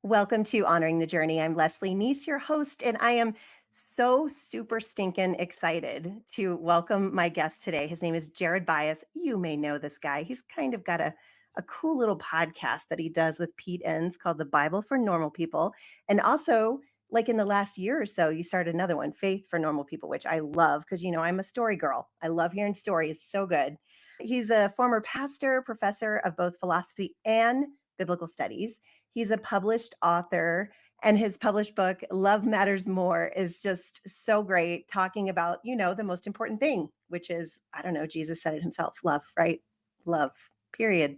Welcome to Honoring the Journey. I'm Leslie Neese, your host, and I am so super stinking excited to welcome my guest today. His name is Jared Byas. You may know this guy. He's kind of got a cool little podcast that he does with Pete Enns called The Bible for Normal People. And also, like in the last year or so, you started another one, Faith for Normal People, which I love because, I'm a story girl. I love hearing stories. So good. He's a former pastor, professor of both philosophy and biblical studies. He's a published author, and his published book, Love Matters More, is just so great, talking about, the most important thing, which is, I don't know, Jesus said it himself, love, right? Love, period.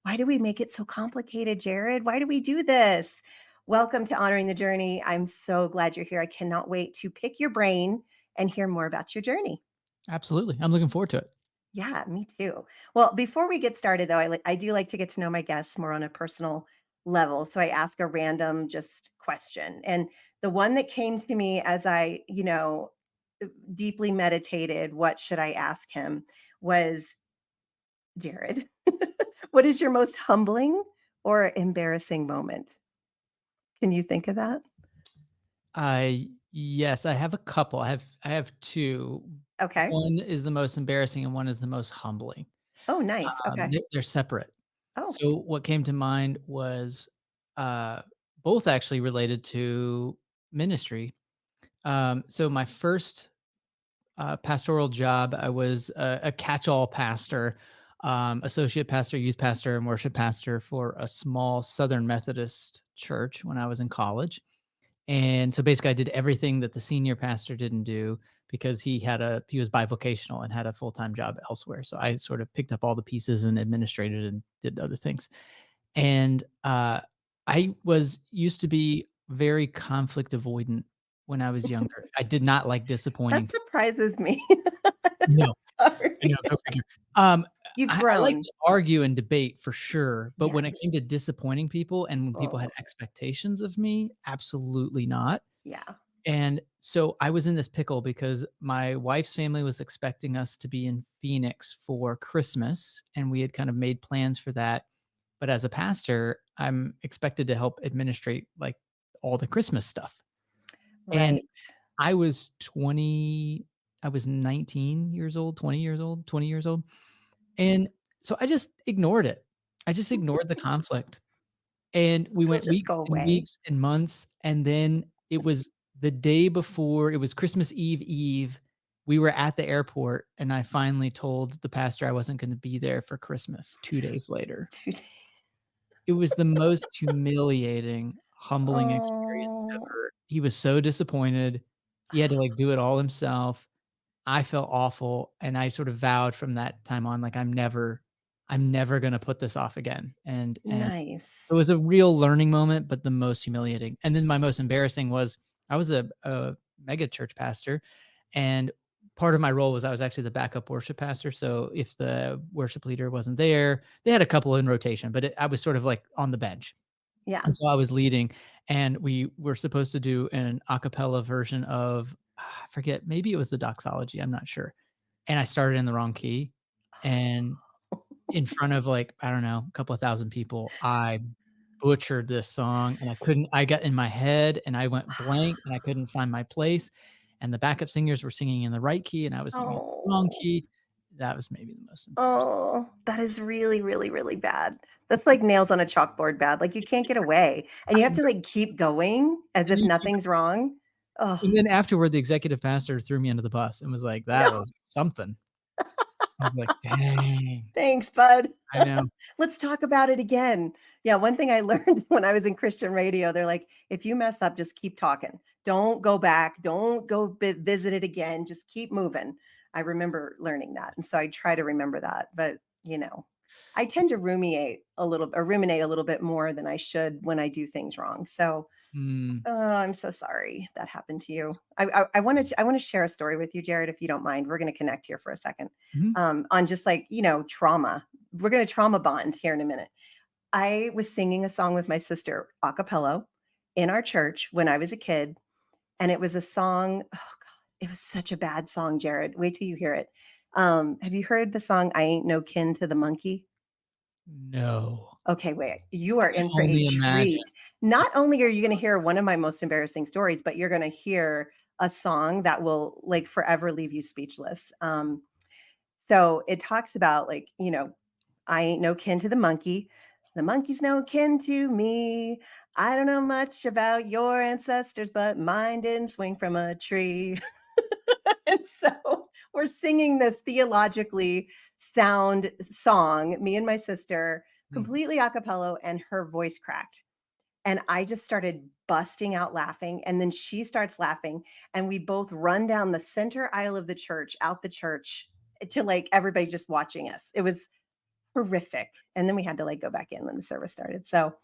Why do we make it so complicated, Jared? Why do we do this? Welcome to Honoring the Journey. I'm so glad you're here. I cannot wait to pick your brain and hear more about your journey. Absolutely. I'm looking forward to it. Yeah, me too. Well, before we get started, though, I do like to get to know my guests more on a personal level. So I ask a random just question. And the one that came to me as I, deeply meditated, what should I ask him, was Jared, what is your most humbling or embarrassing moment? Can you think of that? Yes, I have a couple. I have 2. Okay. One is the most embarrassing and one is the most humbling. Oh, nice. Okay. They're separate. Oh, So what came to mind was, uh, both actually related to ministry. So my first, pastoral job, I was a catch-all pastor, associate pastor, youth pastor, and worship pastor for a small Southern Methodist church when I was in college. And so basically I did everything that the senior pastor didn't do because he was bivocational and had a full-time job elsewhere. So I sort of picked up all the pieces and administrated and did other things. And I was used to be very conflict avoidant when I was younger. I did not like disappointing that people. surprises me. No, I Sorry. know, go figure. Um, You've I like grown. to argue and debate for sure, but when it Yes. came to disappointing people and when people Oh, had expectations of me, absolutely not. yeah. And so I was in this pickle because my wife's family was expecting us to be in Phoenix for Christmas, and we had kind of made plans for that. But as a pastor, I'm expected to help administrate like all the Christmas stuff. And Right. I was 20, I was 19 years old, 20 years old, 20 years old. And so I just ignored it. I just ignored the conflict. And we It'll went just weeks go and away. weeks and months, and then it was the day before it was Christmas Eve, we were at the airport, and I finally told the pastor I wasn't gonna be there for Christmas 2 days later. 2 days. It was the most humiliating, humbling experience Oh, ever. He was so disappointed. He had to, like, do it all himself. I felt awful, and I sort of vowed from that time on, like, I'm never gonna put this off again, and it nice. was a real learning moment, but the most humiliating. And then my most embarrassing was I was a mega church pastor, and part of my role was I was actually the backup worship pastor. So if the worship leader wasn't there, they had a couple in rotation, but I was sort of like on the bench. Yeah. And so I was leading, and we were supposed to do an a cappella version of, I forget, maybe it was the doxology, I'm not sure. And I started in the wrong key. And in front of, like, I don't know, a couple of thousand people, I butchered this song, and I got in my head, and I went blank, and I couldn't find my place, and the backup singers were singing in the right key, and I was singing in the wrong Oh, key. That was maybe the most embarrassing. oh, that is really, really, really bad. That's like nails on a chalkboard bad, like, you can't get away, and you I have to, know, like, keep going as and if you nothing's wrong. Oh, and then afterward, the executive pastor threw me under the bus and was like, "That no, was something." I was like, "Dang." thanks, bud. I know. Let's talk about it again. Yeah, one thing I learned when I was in Christian radio, they're like, "If you mess up, just keep talking. Don't go back. Don't go visit it again. Just keep moving." I remember learning that, and so I try to remember that, but, I tend to ruminate a little bit more than I should when I do things wrong. So, Mm, I'm so sorry that happened to you. I wanna share a story with you, Jared, if you don't mind. We're gonna connect here for a second, mhm. on just, like, trauma. We're gonna trauma bond here in a minute. I was singing a song with my sister a cappella in our church when I was a kid, and it was a song, oh god, it was such a bad song, Jared. Wait till you hear it. Have you heard the song "I Ain't No Kin to the Monkey"? No. Okay, wait. You I are can in for a only imagine. treat. Not only are you gonna hear one of my most embarrassing stories, but you're gonna hear a song that will, like, forever leave you speechless. So it talks about, like, "I ain't no kin to the monkey's no kin to me. I don't know much about your ancestors, but mine didn't swing from a tree." And so we're singing this theologically sound song, me and my sister, Mm. completely a cappella, and her voice cracked. And I just started busting out laughing. And then she starts laughing. And we both run down the center aisle of the church, out the church to like everybody just watching us. It was horrific. And then we had to like go back in when the service started. So,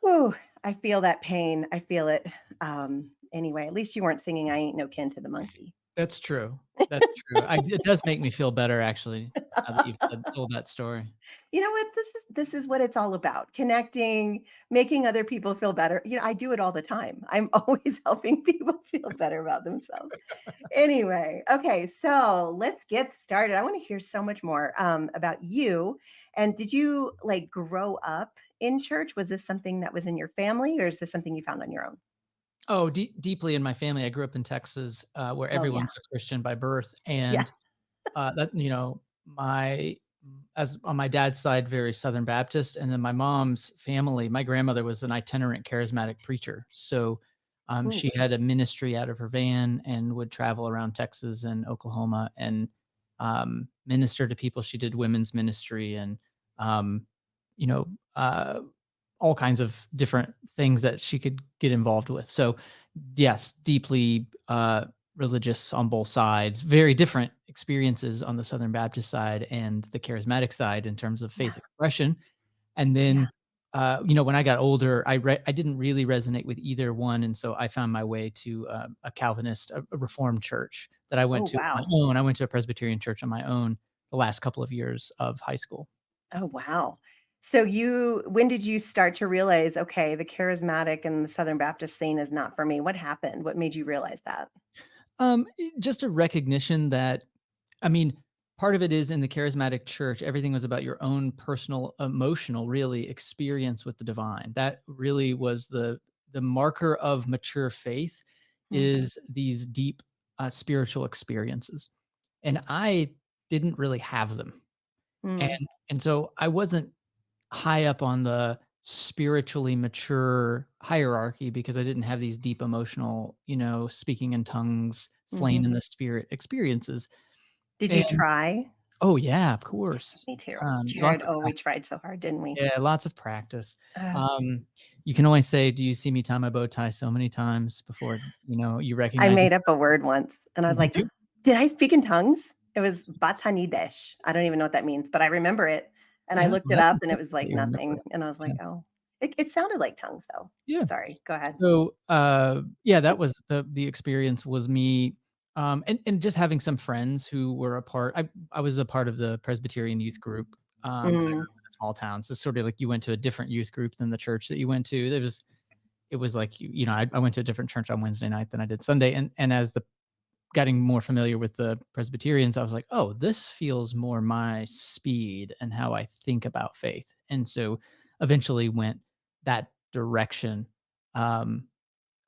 whew, I feel that pain. I feel it. Anyway, at least you weren't singing I Ain't No Kin to the Monkey. That's true. That's true. It does make me feel better actually, now that you've told that story. You know what? This is what it's all about. Connecting, making other people feel better. I do it all the time. I'm always helping people feel better about themselves. Anyway, okay, so let's get started. I want to hear so much more about you. And did you like grow up in church? Was this something that was in your family, or is this something you found on your own? Oh, deeply in my family. I grew up in Texas, where Oh yeah, everyone's a Christian by birth, yeah. and that my as on my dad's side, very Southern Baptist, and then my mom's family, my grandmother was an itinerant charismatic preacher. So, Ooh, she had a ministry out of her van and would travel around Texas and Oklahoma and minister to people. She did women's ministry and um, you know, uh, all kinds of different things that she could get involved with. So, yes, deeply religious on both sides, very different experiences on the Southern Baptist side and the charismatic side in terms of yeah, faith expression. And yeah. then, when I got older, I didn't really resonate with either one, and so I found my way to a Calvinist, a Reformed church that I Oh went to on wow. my own. I went to a Presbyterian church on my own the last couple of years of high school. Oh, wow. So when did you start to realize, okay, the charismatic and the Southern Baptist scene is not for me? What happened? What made you realize that? Just a recognition that I mean, part of it is in the charismatic church, everything was about your own personal, emotional, really, experience with the divine. That really was the marker of mature faith Mhm. is these deep, spiritual experiences, and I didn't really have them, Mm, and so I wasn't high up on the spiritually mature hierarchy because I didn't have these deep emotional, speaking in tongues, slain in mhm. the spirit experiences, Did you and try? oh, yeah, of Yeah, course. me too. Lots Jared, of oh, we prac tried so hard, didn't we? yeah, lots of practice. Ugh. Um, you can only say, "Do you see me tie my bow tie?" so many times before, you I recognize made it's up a word once and I was did like, you? did I speak in tongues? It was batanidesh. I don't even know what that means, but I remember it. And I Yeah, looked well, it that's up and it impressive was that like you remember nothing. it. And I was Yeah. like, oh, it sounded like tongues though. Yeah. Sorry, go ahead. So, yeah, that was the experience was me, and just having some friends who were a part I was a part of the Presbyterian youth group, 'cause I grew Mm, up in a small town, so sort of like you went to a different youth group than the church that you went to. It was like, I went to a different church on Wednesday night than I did Sunday, and as the getting more familiar with the Presbyterians, I was like, "Oh, this feels more my speed and how I think about faith." And so eventually went that direction. Um,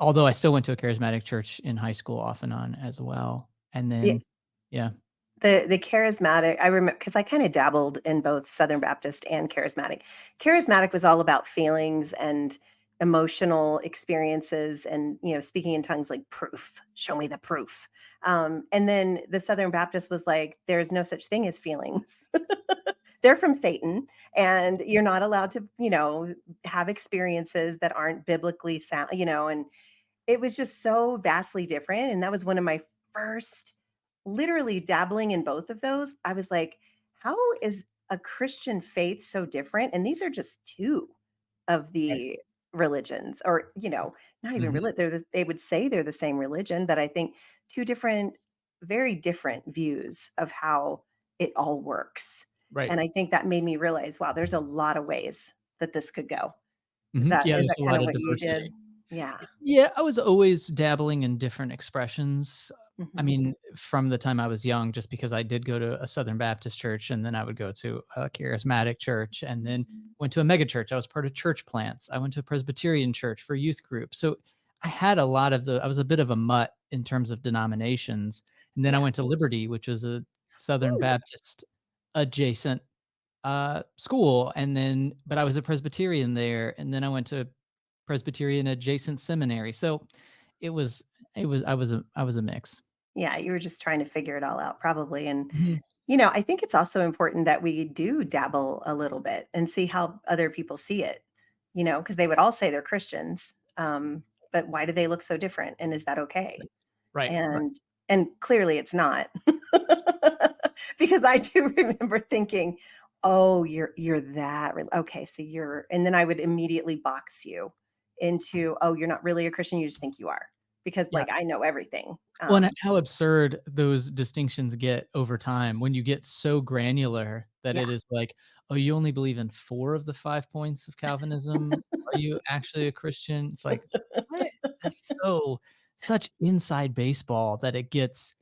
Although I still went to a charismatic church in high school off and on as well. And the then yeah. The charismatic, I remember because I kinda dabbled in both Southern Baptist and charismatic. Charismatic was all about feelings and emotional experiences and, speaking in tongues like proof, show me the proof. And then the Southern Baptist was like, there's no such thing as feelings. They're from Satan, and you're not allowed to, have experiences that aren't biblically sound, and it was just so vastly different, and that was one of my first literally dabbling in both of those. I was like, "How is a Christian faith so different?" And these are just 2 of Right. the religions or, not even Mhm. they would say they're the same religion, but I think 2 different very different views of how it all works. Right. And I think that made me realize, wow, there's a lot of ways that this could go. Is Mhm. that Yeah, is there's that a kind lot of of what you did? diversity. Yeah. Yeah, I was always dabbling in different expressions. I Mhm. mean, from the time I was young, just because I did go to a Southern Baptist church, and then I would go to a charismatic church, and then went to a mega church. I was part of church plants. I went to a Presbyterian church for youth group. So I had a lot of I was a bit of a mutt in terms of denominations. And then I Yeah. went to Liberty, which was a Southern Ooh. Baptist adjacent school. And then, but I was a Presbyterian there. And then I went to Presbyterian adjacent seminary. So it was, I was a mix. Yeah, you were just trying to figure it all out probably, and, Mhm. I think it's also important that we do dabble a little bit and see how other people see it, because they would all say they're Christians, but why do they look so different, and is that okay? Right, right. And clearly it's not. Because I do remember thinking, "Oh, you're that re okay, so you're," and then I would immediately box you into, "Oh, you're not really a Christian, you just think you are," because, Yeah. like, I know everything. Well, and how absurd those distinctions get over time when you get so granular that Yeah. it is like, "Oh, you only believe in 4 of the 5 points of Calvinism? Are you actually a Christian?" It's like, "What?" That's such inside baseball that it gets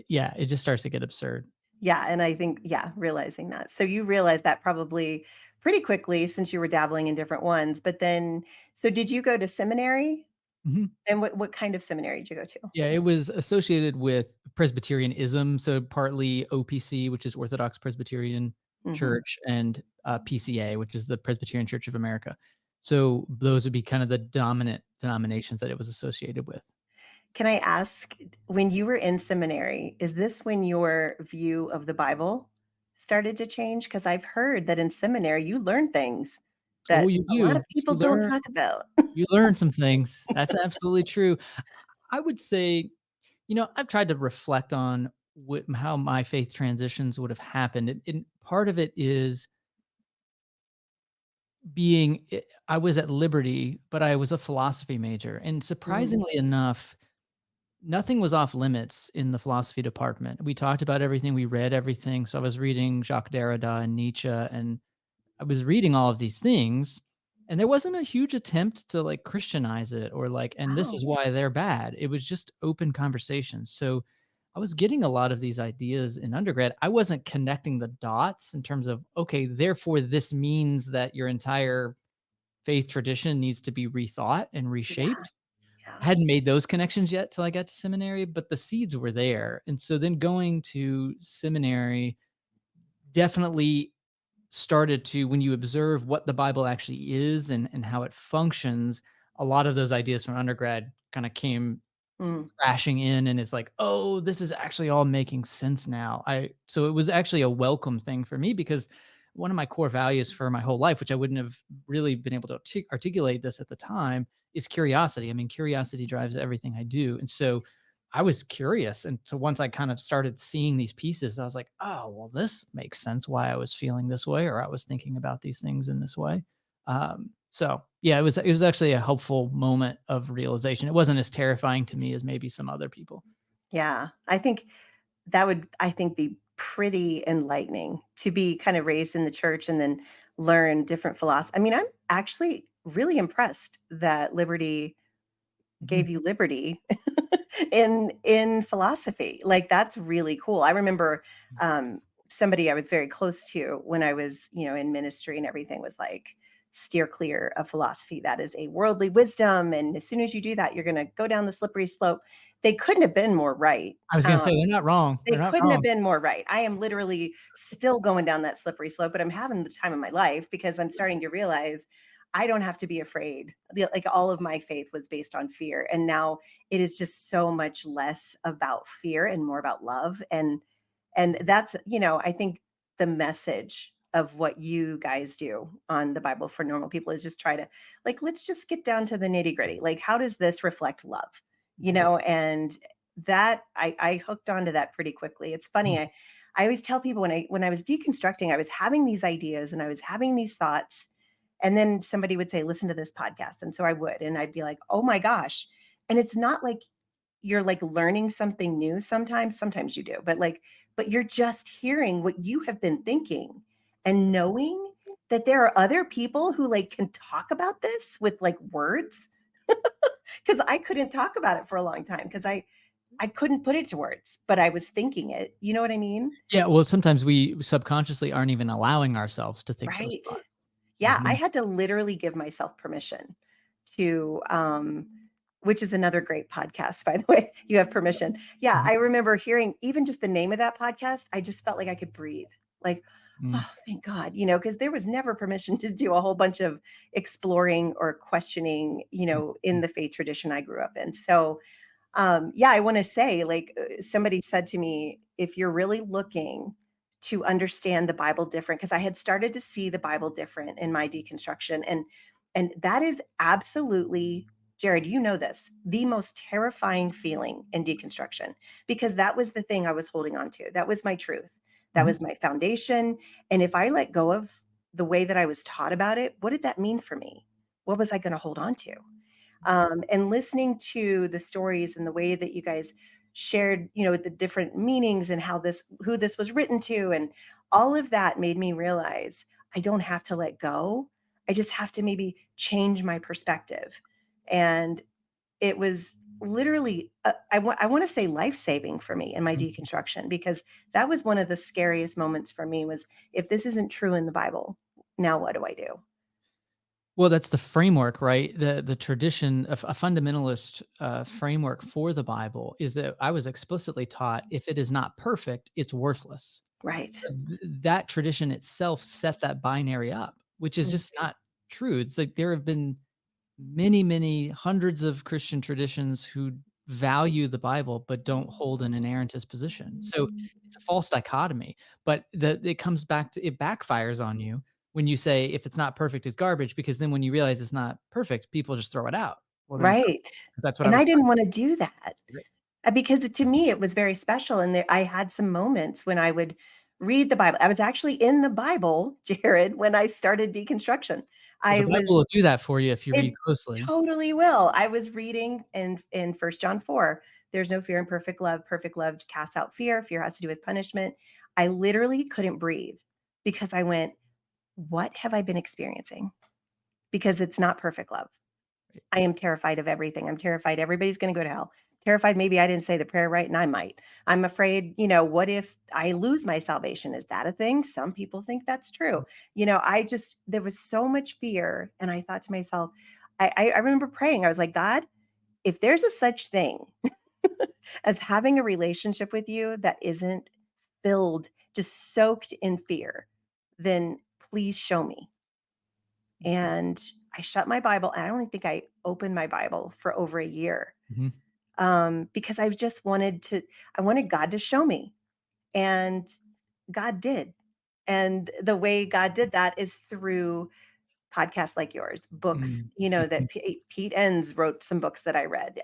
yeah, it just starts to get absurd. Yeah, and I think yeah, realizing that. So you realized that probably pretty quickly since you were dabbling in different ones, but then so did you go to seminary? Mhm. And what kind of seminary did you go to? Yeah, it was associated with Presbyterianism, so partly OPC, which is Orthodox Presbyterian Mhm. Church, and, PCA, which is the Presbyterian Church of America. So those would be kind of the dominant denominations that it was associated with. Can I ask, when you were in seminary, is this when your view of the Bible started to change? Because I've heard that in seminary, you learn things Oh, that you a lot of do. people don't talk about. You learn some things. That's absolutely true. I would say, I've tried to reflect on how my faith transitions would have happened, and part of it is I was at Liberty, but I was a philosophy major, and Mm. surprisingly enough, nothing was off limits in the philosophy department. We talked about everything, we read everything, so I was reading Jacques Derrida and Nietzsche, and I was reading all of these things, and there wasn't a huge attempt to, like, Christianize it or, like, "And this Wow. is why they're bad." It was just open conversations, so I was getting a lot of these ideas in undergrad. I wasn't connecting the dots in terms of, "Okay, therefore, this means that your entire faith tradition needs to be rethought and Yeah, reshaped." yeah. I hadn't made those connections yet till I got to seminary, but the seeds were there, and so then going to seminary definitely started to when you observe what the Bible actually is and how it functions, a lot of those ideas from undergrad kinda came Mm, crashing in, and it's like, "Oh, this is actually all making sense now." I So it was actually a welcome thing for me because one of my core values for my whole life, which I wouldn't have really been able to articulate this at the time, is curiosity. I mean, curiosity drives everything I do, and so I was curious, and so once I kind of started seeing these pieces, I was like, "Oh, well, this makes sense why I was feeling this way or I was thinking about these things in this way." So yeah, it was actually a helpful moment of realization. It wasn't as terrifying to me as maybe some other people. yeah. I think that would, I think, be pretty enlightening to be kind of raised in the church and then learn different philosophy. I mean, I'm actually really impressed that Liberty Mhm. gave you liberty in philosophy. Like, that's really cool. I remember, somebody I was very close to when I was, in ministry and everything was like, "Steer clear of philosophy. That is a worldly wisdom, and as soon as you do that, you're gonna go down the slippery slope." They couldn't have been more right. I was gonna say they're not wrong. They're They not couldn't have wrong. been more right. I am literally still going down that slippery slope, but I'm having the time of my life because I'm starting to realize I don't have to be afraid. Like, all of my faith was based on fear, and now it is just so much less about fear and more about love. And that's, I think the message of what you guys do on the Bible for Normal People is just try to, like, let's just get down to the nitty-gritty. Like, how does this reflect love? Right. And that I hooked onto that pretty quickly. It's funny. Mhm. I always tell people when I was deconstructing, I was having these ideas and I was having these thoughts, and then somebody would say, "Listen to this podcast," and so I would, and I'd be like, "Oh my gosh!" And it's not like you're like learning something new sometimes you do, but you're just hearing what you have been thinking and knowing that there are other people who like can talk about this with like words because I couldn't talk about it for a long time because I couldn't put it to words, but I was thinking it. You know what I mean? Yeah, well, sometimes we subconsciously aren't even allowing ourselves to think those Right. thoughts. Yeah, I Mhm, had to literally give myself permission to, which is another great podcast, by the way. You have permission. Yeah, mhm, I remember hearing even just the name of that podcast, I just felt like I could breathe. Like, mm, oh, thank God, because there was never permission to do a whole bunch of exploring or questioning, mm, in mm, the faith tradition I grew up in. So, yeah, I want to say, like, somebody said to me, if you're really looking to understand the Bible different, because I had started to see the Bible different in my deconstruction, and that is absolutely, Jared, you know this, the most terrifying feeling in deconstruction, because that was the thing I was holding on to. That was my truth. That mhm, was my foundation. And if I let go of the way that I was taught about it, what did that mean for me? What was I going to hold on to? And listening to the stories and the way that you guys shared, the different meanings and how this, who this was written to, and all of that made me realize I don't have to let go. I just have to maybe change my perspective. And it was literally, I want to say life saving for me in my mhm. deconstruction, because that was one of the scariest moments for me was, if this isn't true in the Bible, now what do I do? Well, that's the framework, right? The tradition of a fundamentalist, framework for the Bible is that I was explicitly taught if it is not perfect, it's worthless. Right. That tradition itself set that binary up, which is Mm. just not true. It's like there have been many, many hundreds of Christian traditions who value the Bible, but don't hold an inerrantist position. So it's a false dichotomy. But it comes back to it backfires on you when you say if it's not perfect, it's garbage, because then when you realize it's not perfect, people just throw it out. Well, then it's garbage. Right. 'Cause that's what I And was I taught. didn't wanna do that, Right. because to me, it was very special, and I had some moments when I would read the Bible. I was actually in the Bible, Jared, when I started deconstruction. Well, the I Bible was will do that for you if you read It closely. totally will. I was reading in First John 4, "There's no fear in perfect love. Perfect love casts out fear. Fear has to do with punishment." I literally couldn't breathe because I went, "What have I been experiencing?" Because it's not perfect love. Right. I am terrified of everything. I'm terrified everybody's gonna go to hell. Terrified maybe I didn't say the prayer right and I might. I'm afraid, what if I lose my salvation? Is that a thing? Some people think that's true. I just there was so much fear, and I thought to myself, I remember praying. I was like, God, if there's a such thing as having a relationship with you that isn't filled, just soaked in fear, then please show me. And I shut my Bible. And I don't think I opened my Bible for over a year, Mhm, because I wanted God to show me. And God did. And the way God did that is through podcasts like yours, books, mhm, that mhm. Pete Enns wrote some books that I read.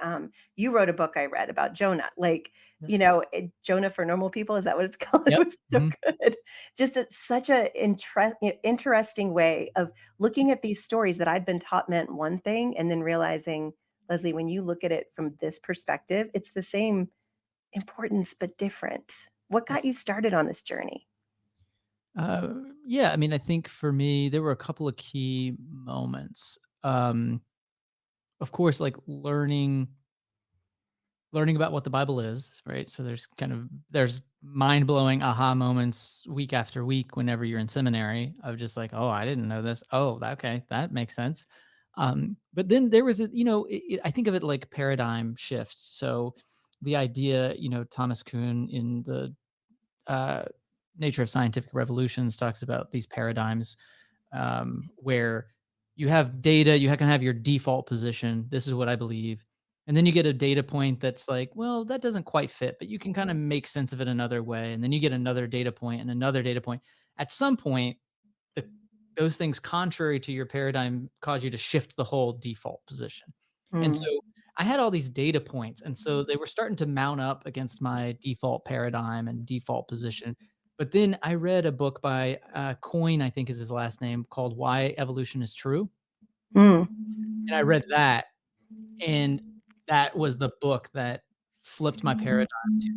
You wrote a book I read about Jonah, like, Yep. Jonah for normal people. Is that what it's called? It Yep. was so Mhm. good. Just such a interesting way of looking at these stories that I'd been taught meant one thing, and then realizing, Leslie, when you look at it from this perspective, it's the same importance, but different. What Right. got you started on this journey? Uh, yeah, I mean, I think for me, there were a couple of key moments. Of course, like learning about what the Bible is, right? So there's mind-blowing aha moments week after week whenever you're in seminary of just like, "Oh, I didn't know this. Oh, okay, that makes sense." But then there was I think of it like paradigm shifts. So the idea, Thomas Kuhn in the uh, Nature of Scientific Revolutions talks about these paradigms where you have data, can have your default position. This is what I believe. And then you get a data point that's like, well, that doesn't quite fit, but you can kind of make sense of it another way. And then you get another data point and another data point. At some point, the, those things contrary to your paradigm cause you to shift the whole default position. And so Mm, I had all these data points. And so they were starting to mount up against my default paradigm and default position. But then I read a book by Coyne, I think is his last name, called Why Evolution is True. mm, And I read that, and that was the book that flipped my paradigm to,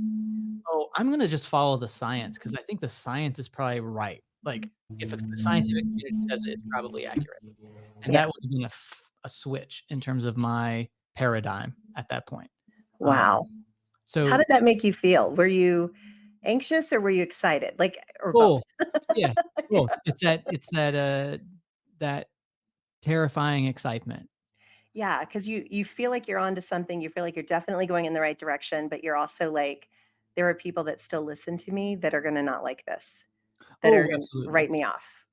"Oh, I'm gonna just follow the science because I think the science is probably right." Like, if it's the scientific community says it, it's probably accurate. And yeah. that would have been a switch in terms of my paradigm at that point. Um, Wow. How So did that make you feel? Were you anxious or were you excited? Like, or both? both. Yeah, Yeah. both. That terrifying excitement. Yeah, because you feel like you're onto something, you feel like you're definitely going in the right direction, but you're also like, "There are people that still listen to me that are gonna not like this, that are Oh, gonna absolutely. write me off."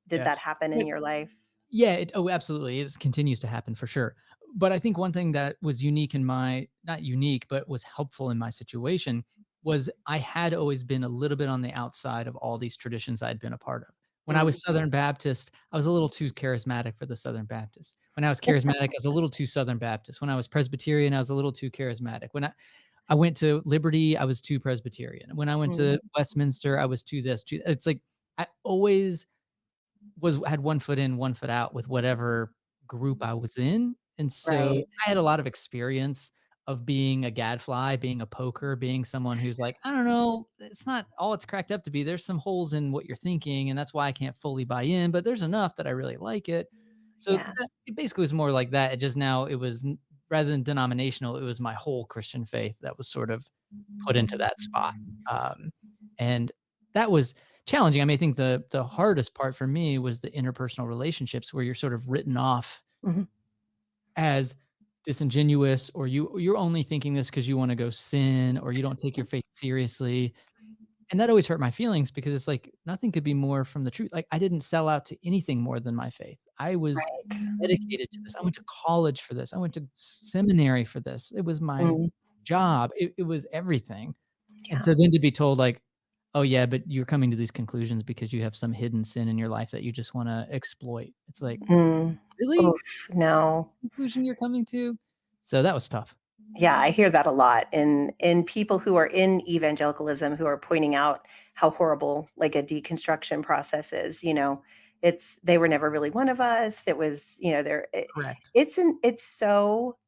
Did Yeah. that happen in But your life? yeah, absolutely. It continues to happen for sure. But I think one thing that was unique in my not unique, but was helpful in my situation was I had always been a little bit on the outside of all these traditions I'd been a part of. When I Mm. was Southern Baptist, I was a little too charismatic for the Southern Baptist. When I was charismatic, I was a little too Southern Baptist. When I was Presbyterian, I was a little too charismatic. I went to Liberty, I was too Presbyterian. When I went to Mm. Westminster, I was too this, too it's like I always was had one foot in, one foot out with whatever group I was in, and so Right. I had a lot of experience of being a gadfly, being a poker, being someone who's like, "I don't know, it's not all it's cracked up to be. There's some holes in what you're thinking, and that's why I can't fully buy in, but there's enough that I really like it." So Yeah. that it basically was more like that. It just now it was n rather than denominational, it was my whole Christian faith that was sort of put into that spot, um, and that was challenging. I mean, I think the hardest part for me was the interpersonal relationships where you're sort of written off Mhm. as disingenuous, or you're only thinking this because you wanna go sin, or you don't take your faith seriously, and that always hurt my feelings because it's like nothing could be more from the truth. Like, I didn't sell out to anything more than my faith. I was Right. dedicated to this. I went to college for this. I went to seminary for this. It was my Mm. job. It was everything. And Yeah. so then to be told like, "Oh, yeah, but you're coming to these conclusions because you have some hidden sin in your life that you just wanna exploit." It's like, Mm. "Really? Oof, no. Conclusion you're coming to?" So that was tough. Yeah, I hear that a lot in people who are in evangelicalism who are pointing out how horrible like a deconstruction process is, you know. It's they were never really one of us. It was, you know, Correct. it's so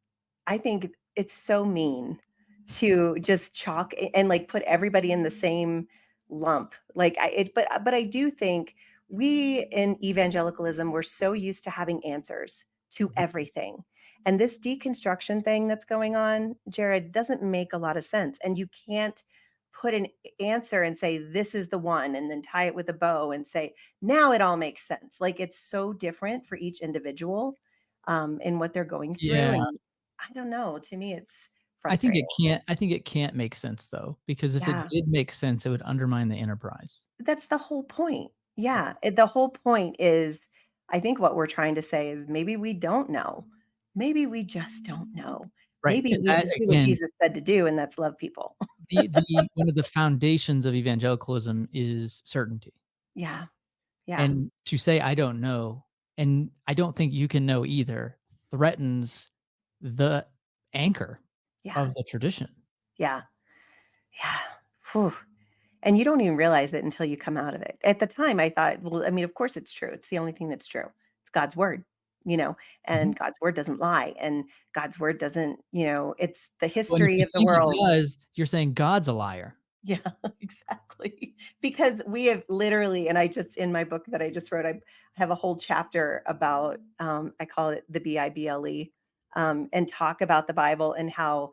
I think it's so mean to just chalk and like put everybody in the same lump. Like but I do think we in evangelicalism we're so used to having answers to Mhm. everything. And this deconstruction thing that's going on, Jared, doesn't make a lot of sense. And you can't put an answer and say this is the one and then tie it with a bow and say now it all makes sense. Like it's so different for each individual in what they're going through. Yeah. And I don't know. To me, it's I frustrating. think it can't make sense though, because if it Yeah, did make sense, it would undermine the enterprise. that's the whole point. Yeah, Yeah. the whole point is, I think what we're trying to say is maybe we don't know. Maybe we just don't know. Right, Maybe and we that just do what again, Jesus said to do, and that's love people. the one of the foundations of evangelicalism is certainty. Yeah, yeah, And to say, "I don't know," and I don't think you can know either, threatens the anchor yeah, of the tradition. yeah, yeah. Whew. And you don't even realize it until you come out of it. At the time, I thought, well, I mean, of course it's true. It's the only thing that's true. It's God's word, you know, Mhm. and God's word doesn't lie. And God's word doesn't, you know, it's the When if history you of the think it world. does, you're saying God's a liar. Yeah, exactly. Because we have literally, and I just in my book that I just wrote, I have a whole chapter about I call it the Bible, and talk about the Bible and how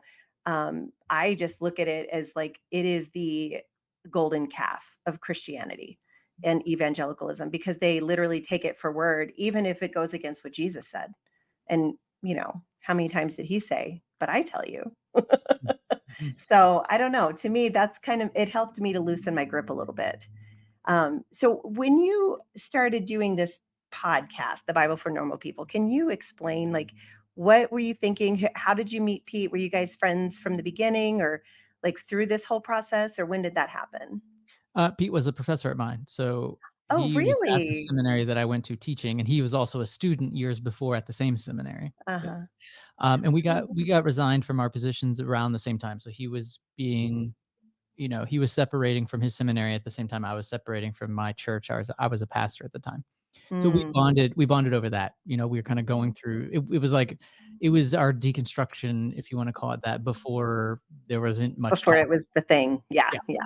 I just look at it as like it is the golden calf of Christianity and evangelicalism because they literally take it for word, even if it goes against what Jesus said. And you know, how many times did he say, but I tell you? Mhm. So I don't know. To me, that's kind of it helped me to loosen my grip a little bit. So when you started doing this podcast, The Bible for Normal People, can you explain like what were you thinking? How did you meet Pete? Were you guys friends from the beginning or like through this whole process or when did that happen? Pete was a professor at mine, so Oh, he was at the really? seminary that I went to teaching, and he was also a student years before at the same seminary. Yeah. Uh-huh. And we got resigned from our positions around the same time, so he was being he was separating from his seminary at the same time I was separating from my church. I was a pastor at the time. So we Mm. bonded we bonded over that. We were kinda going through it was like it was our deconstruction, if you wanna call it that, before there wasn't much Before talk. it was the thing. Yeah, Yeah. yeah.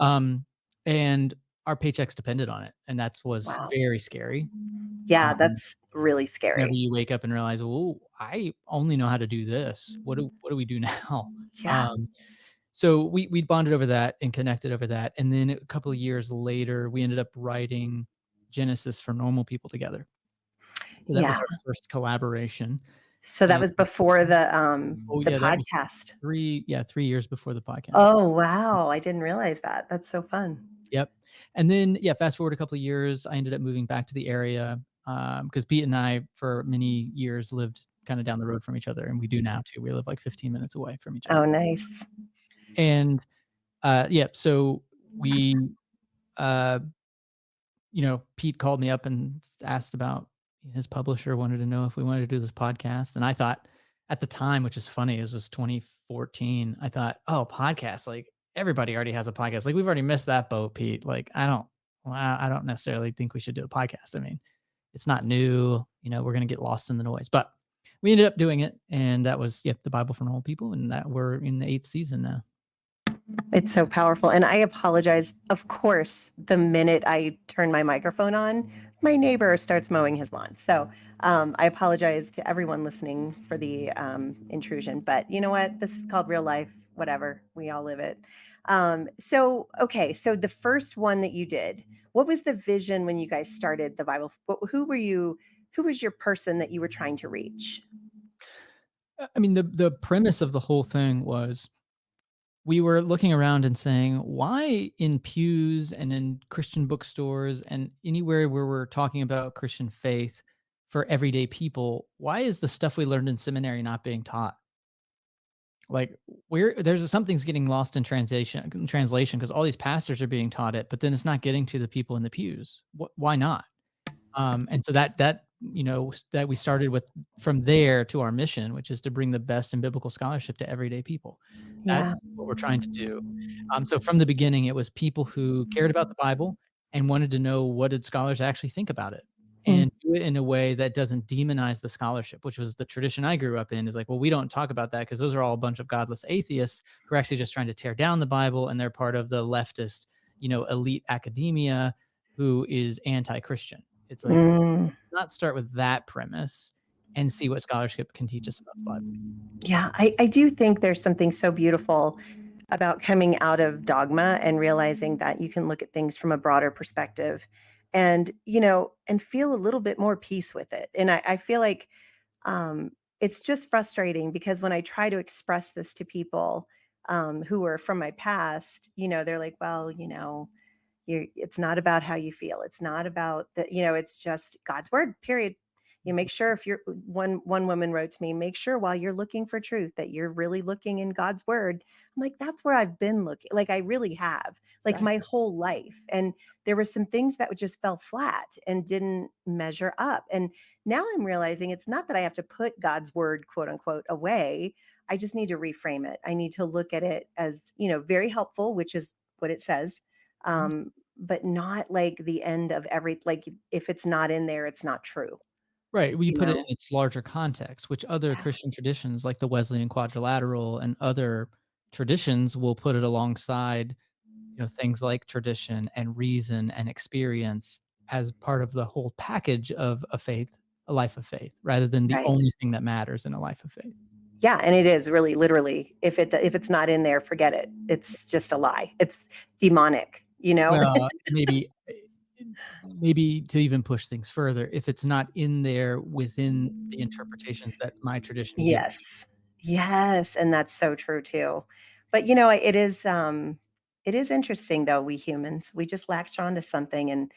Um, and our paychecks depended on it, and that was Wow. very scary. Yeah, Um, that's really whenever scary. you wake up and realize, "Oh, I only know how to do this. What do we do now?" Yeah. Um, so we bonded over that and connected over that, and then a couple of years later, we ended up writing Genesis for Normal People together. So that was Yeah. our first collaboration, So that and was before oh, the yeah, that was podcast. 3 years before the podcast. Oh, wow, I didn't realize that. That's so fun. Yep. And then, yeah, fast forward a couple of years, I ended up moving back to the area, because Pete and I, for many years, lived kinda down the road from each other, and we do now too. We live, like, 15 minutes away from each other. Oh, nice. And, yeah, so we, uh Pete called me up and asked about his publisher wanted to know if we wanted to do this podcast. And I thought at the time, which is funny, it was 2014. I thought, oh, podcast, like everybody already has a podcast. Like we've already missed that boat, Pete. Like well, I don't necessarily think we should do a podcast. I mean, it's not new. We're going to get lost in the noise, but we ended up doing it. And that was, yep, the Bible for Normal People. And that we're in the 8th season now. It's so powerful. And I apologize. Of course, the minute I turn my microphone on, my neighbor starts mowing his lawn. So I apologize to everyone listening for the intrusion. But you know what? This is called real life. Whatever. We all live it. Okay. So the first one that you did, what was the vision when you guys started the Bible? Who were you? Who was your person that you were trying to reach? I mean, the premise of the whole thing was we were looking around and saying, why in pews and in Christian bookstores and anywhere where we're talking about Christian faith for everyday people, why is the stuff we learned in seminary not being taught? Like there's something's getting lost in translation because all these pastors are being taught it, but then it's not getting to the people in the pews. Why not? And so that we started with from there to our mission, which is to bring the best in biblical scholarship to everyday people. That's Yeah. what we're trying to do. So from the beginning, it was people who cared about the Bible and wanted to know what did scholars actually think about it, Mm. and do it in a way that doesn't demonize the scholarship, which was the tradition I grew up in. Is like, well, we don't talk about that because those are all a bunch of godless atheists who are actually just trying to tear down the Bible, and they're part of the leftist, elite academia who is anti-Christian. It's like, Mm. not start with that premise and see what scholarship can teach us about the Bible. Yeah, I do think there's something so beautiful about coming out of dogma and realizing that you can look at things from a broader perspective and, and feel a little bit more peace with it. And I feel like um, it's just frustrating because when I try to express this to people who are from my past, they're like, well, it's not about how you feel. It's not about that, it's just God's word, period. You make sure if you're one woman wrote to me, make sure while you're looking for truth that you're really looking in God's word. I'm like, that's where I've been looking. Like I really have, like my Exactly. whole life. And there were some things that just fell flat and didn't measure up. And now I'm realizing it's not that I have to put God's word, quote unquote, away. I just need to reframe it. I need to look at it as, very helpful, which is what it says, Mhm. but not like the end of every like if it's not in there, it's not true, Right, well, you you put it in know? its larger context, which other Yeah, Christian traditions, like the Wesleyan Quadrilateral and other traditions, will put it alongside, things like tradition and reason and experience as part of the whole package of a faith, a life of faith, rather than the right. only thing that matters in a life of faith. Yeah, and it is really literally, if it's not in there, forget it. It's just a lie. It's demonic, you know? Well, maybe to even push things further, if it's not in there within the interpretations that my tradition gives. Yes. Yes, and that's so true too. But, it is interesting though, we humans, we just latch on to something and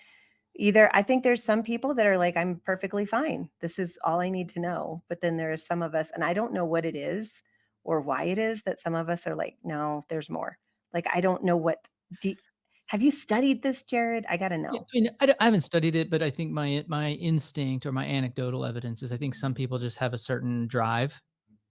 either I think there's some people that are like, "I'm perfectly fine. This is all I need to know." But then there are some of us and I don't know what it is or why it is that some of us are like, "No, there's more." Like, I don't know what do have you studied this, Jared? I gotta Yeah, know. I mean, I haven't studied it, but I think my instinct or my anecdotal evidence is I think some people just have a certain drive.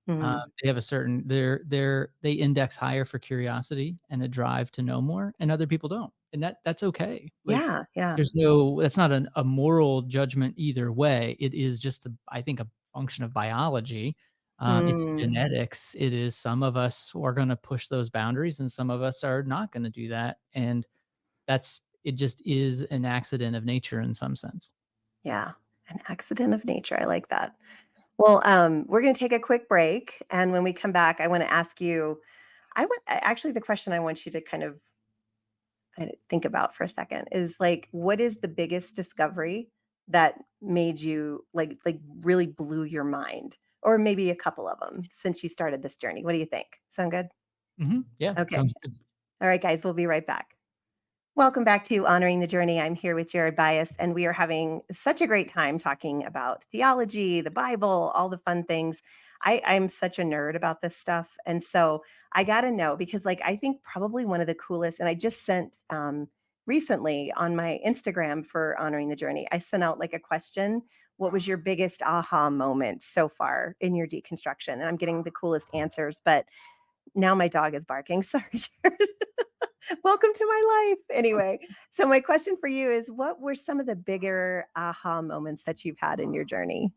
Mhm. They have a certain they index higher for curiosity and a drive to know more, and other people don't, and that's okay. Like, Yeah, yeah. that's not a moral judgment either way. It is just I think a function of biology. It's Mm. genetics. It is some of us are gonna push those boundaries, and some of us are not gonna do that, and that's it just is an accident of nature in some sense. Yeah, an accident of nature. I like that. Well, we're going to take a quick break, and when we come back, I want to ask you. Actually, the question I want you to kind of think about for a second is like, what is the biggest discovery that made you like really blew your mind, or maybe a couple of them since you started this journey? What do you think? Sound good? Yeah, Okay. sounds good. All right, guys, we'll be right back. Welcome back to Honoring the Journey. I'm here with Jared Byas, and we are having such a great time talking about theology, the Bible, all the fun things. I'm such a nerd about this stuff. And so I got to know because, like, I think probably one of the coolest, and I just sent recently on my Instagram for Honoring the Journey, I sent out like a question. What was your biggest aha moment so far in your deconstruction? And I'm getting the coolest answers, but now my dog is barking. Sorry, Jared. Welcome to my life. Anyway, so my question for you is what were some of the bigger aha moments that you've had in your journey?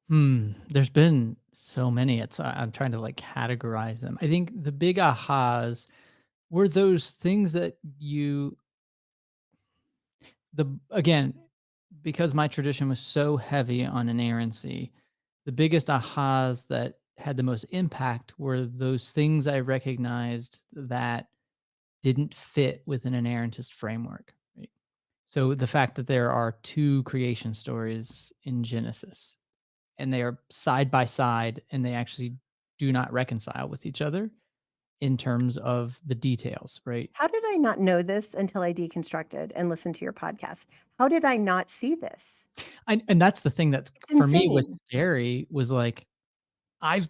There's been so many. I'm trying to like categorize them. I think the big ahas were those things that again, because my tradition was so heavy on inerrancy, the biggest ahas that had the most impact were those things I recognized that didn't fit with an inerrantist framework. Right? So the fact that there are two creation stories in Genesis and they are side by side and they actually do not reconcile with each other in terms of the details, right? How did I not know this until I deconstructed and listened to your podcast? How did I not see this? And that's the thing that's It's for me was insane. scary was like I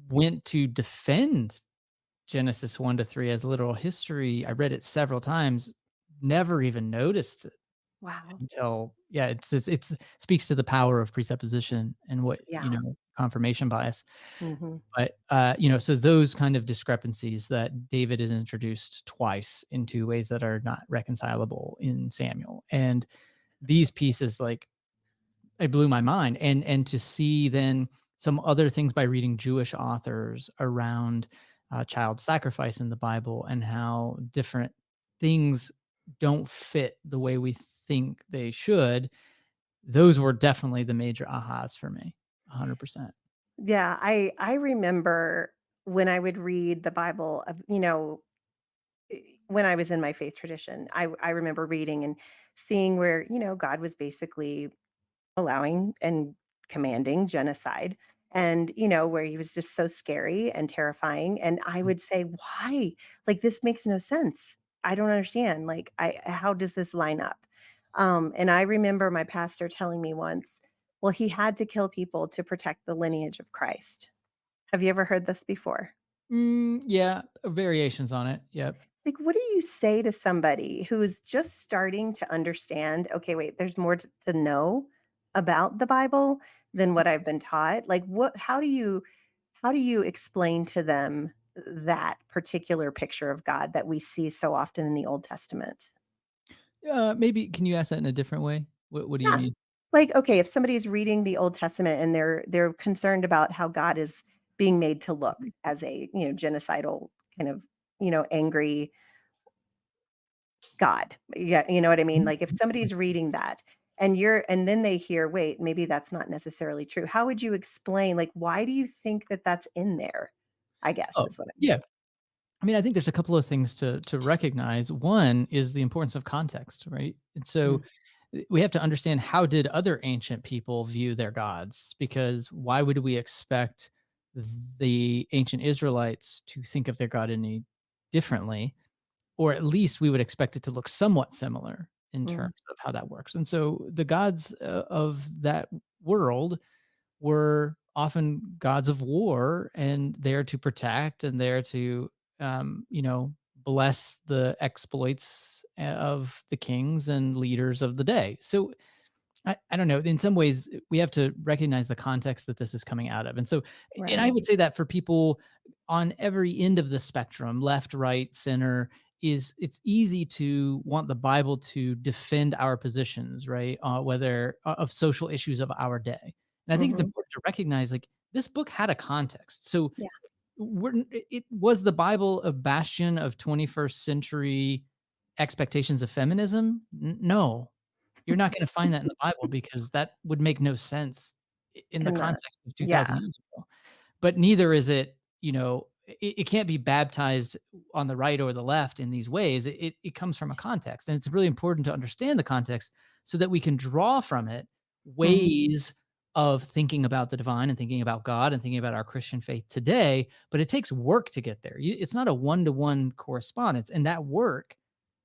went to defend Genesis 1 to 3 as literal history. I read it several times, never even noticed it Wow. until yeah, it's speaks to the power of presupposition and what, Yeah. confirmation bias. Hmm. But, so those kind of discrepancies that David is introduced twice in 2 ways that are not reconcilable in Samuel. And these pieces, like, it blew my mind. And to see then some other things by reading Jewish authors around, child sacrifice in the Bible and how different things don't fit the way we think they should, those were definitely the major ahas for me, 100%. Yeah, I remember when I would read the Bible, when I was in my faith tradition, I remember reading and seeing where, God was basically allowing and commanding genocide, and where he was just so scary and terrifying, and I would say, why, like, this makes no sense. I don't understand, like, I how does this line up? And I remember my pastor telling me once, well, he had to kill people to protect the lineage of Christ. Have you ever heard this before? Yeah, variations on it. Yep. Like, what do you say to somebody who's just starting to understand, okay, wait, there's more to know about the Bible than what I've been taught? Like, how do you explain to them that particular picture of God that we see so often in the Old Testament? Maybe can you ask that in a different way? What do you Yeah. mean? Like, okay, if somebody's reading the Old Testament and they're concerned about how God is being made to look as a, genocidal kind of, angry God. Yeah, you know what I mean? Mhm. Like if somebody's reading that and then they hear, "Wait, maybe that's not necessarily true." How would you explain, like, why do you think that that's in there? I guess Oh, is what I'm yeah. I mean, I think there's a couple of things to recognize. One is the importance of context, right? And so Mm, we have to understand how did other ancient people view their gods? Because why would we expect the ancient Israelites to think of their god any differently? Or at least we would expect it to look somewhat similar in mm. terms of how that works. And so the gods of that world were often gods of war and there to protect and there to bless the exploits of the kings and leaders of the day. So I don't know. In some ways, we have to recognize the context that this is coming out of. And so, and I Right. would say that for people on every end of the spectrum, left, right, center, is it's easy to want the Bible to defend our positions, right? Whether of social issues of our day. And I think it's Mhm. important to recognize like this book had a context. So Yeah. it was the Bible a bastion of 21st century expectations of feminism? No. You're not gonna find that in the Bible because that would make no sense in the And the context of 2,000 yeah. years ago. But neither is it, it can't be baptized on the right or the left in these ways. It comes from a context, and it's really important to understand the context so that we can draw from it Mhm. ways of thinking about the divine and thinking about God and thinking about our Christian faith today, but it takes work to get there. It's not a one-to-one correspondence, and that work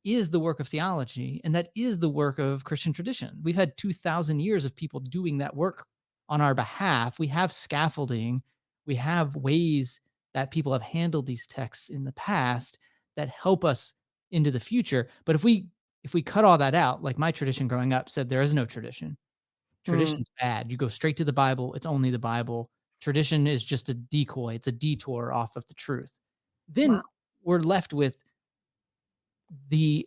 is the work of theology, and that is the work of Christian tradition. We've had 2,000 years of people doing that work on our behalf. We have scaffolding, we have ways that people have handled these texts in the past that help us into the future. But if we cut all that out, like my tradition growing up said, there is no tradition. Mm. Tradition's bad. You go straight to the Bible. It's only the Bible. Tradition is just a decoy. It's a detour off of the truth. Wow. Then we're left with the,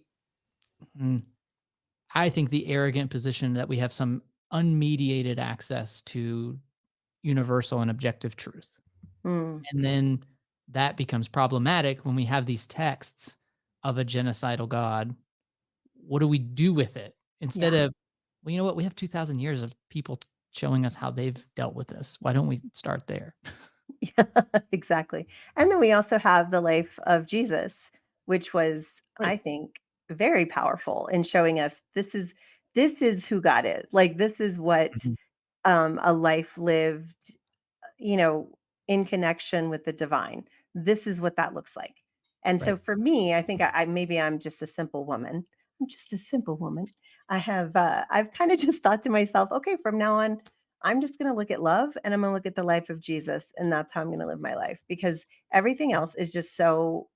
mm, I think, the arrogant position that we have some unmediated access to universal and objective truth. Mm. And then that becomes problematic when we have these texts of a genocidal God. What do we do with it? Instead Yeah. of, well, you know what? We have 2,000 years of people showing us how they've dealt with this. Why don't we start there? Yeah, exactly. And then we also have the life of Jesus, which was, I Right. think, very powerful in showing us this is who God is. Like this is what Mhm. a life lived, you know, in connection with the divine. This is what that looks like. And so Right. for me, I think I maybe I'm just a simple woman. I'm just a simple woman. I've kind of just thought to myself, okay, from now on, I'm just going to look at love and I'm going to look at the life of Jesus, and that's how I'm going to live my life because everything Right. else is just so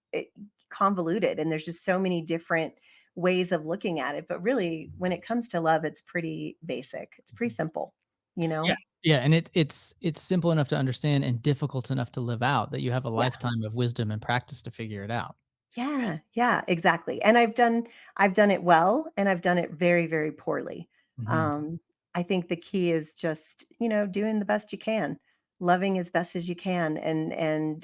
convoluted, and there's just so many different ways of looking at it. But really, when it comes to love, it's pretty basic. It's pretty simple, you Yeah. know. Yeah. And it's simple enough to understand and difficult enough to live out that you have a Yeah. lifetime of wisdom and practice to figure it out. Yeah, yeah, exactly, and I've done it well, and I've done it very, very poorly. Mhm. Um, I think the key is just, doing the best you can, loving as best as you can, and, I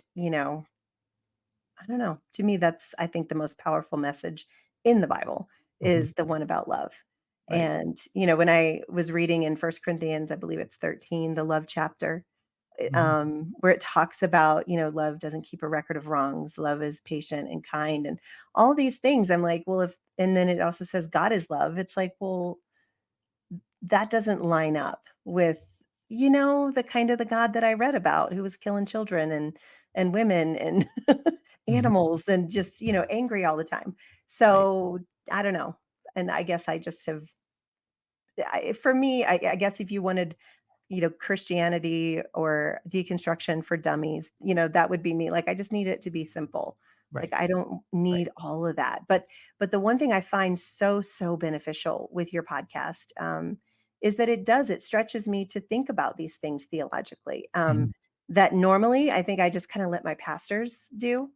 don't know, to me, that's, I think, the most powerful message in the Bible Mhm. is the one about love, Right. and, when I was reading in First Corinthians, I believe it's 13, the love chapter, Mhm. where it talks about, love doesn't keep a record of wrongs, love is patient and kind, and all these things. I'm like, well, if, and then it also says God is love. It's like, well, that doesn't line up with, the kind of the God that I read about who was killing children and women and Mhm. animals and just, angry all the time. Right. So I don't know. And I guess I just have, for me, I guess if you wanted Christianity or deconstruction for dummies, that would be me. Like, I just need it to be simple. Like, Right. I don't Right. need all of that. But the one thing I find so, so beneficial with your podcast, is that it stretches me to think about these things theologically. Mhm. That normally I think I just kind of let my pastors do.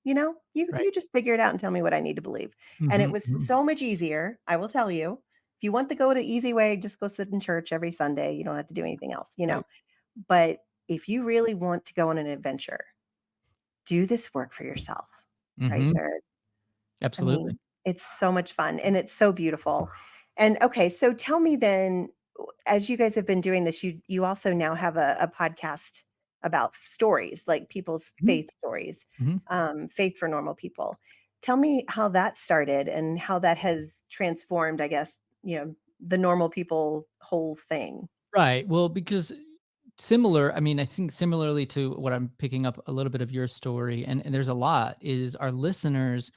You Right. you just figure it out and tell me what I need to believe. And it Mhm. was Mhm. so much easier, I will tell you, if you want to go the easy way, just go sit in church every Sunday. You don't have to do anything else. Right. But if you really want to go on an adventure, do this work for yourself. Right, Mhm. Jared? I Absolutely. mean, it's so much fun and it's so beautiful. And okay, so tell me then, as you guys have been doing this, you also now have a podcast about stories, like people's Mhm. faith stories, Mhm. faith for normal people. Tell me how that started and how that has transformed, I guess, the normal people whole thing. Right. Well, because I mean, I think similarly to what I'm picking up a little bit of your story, and there's a lot, is our listeners,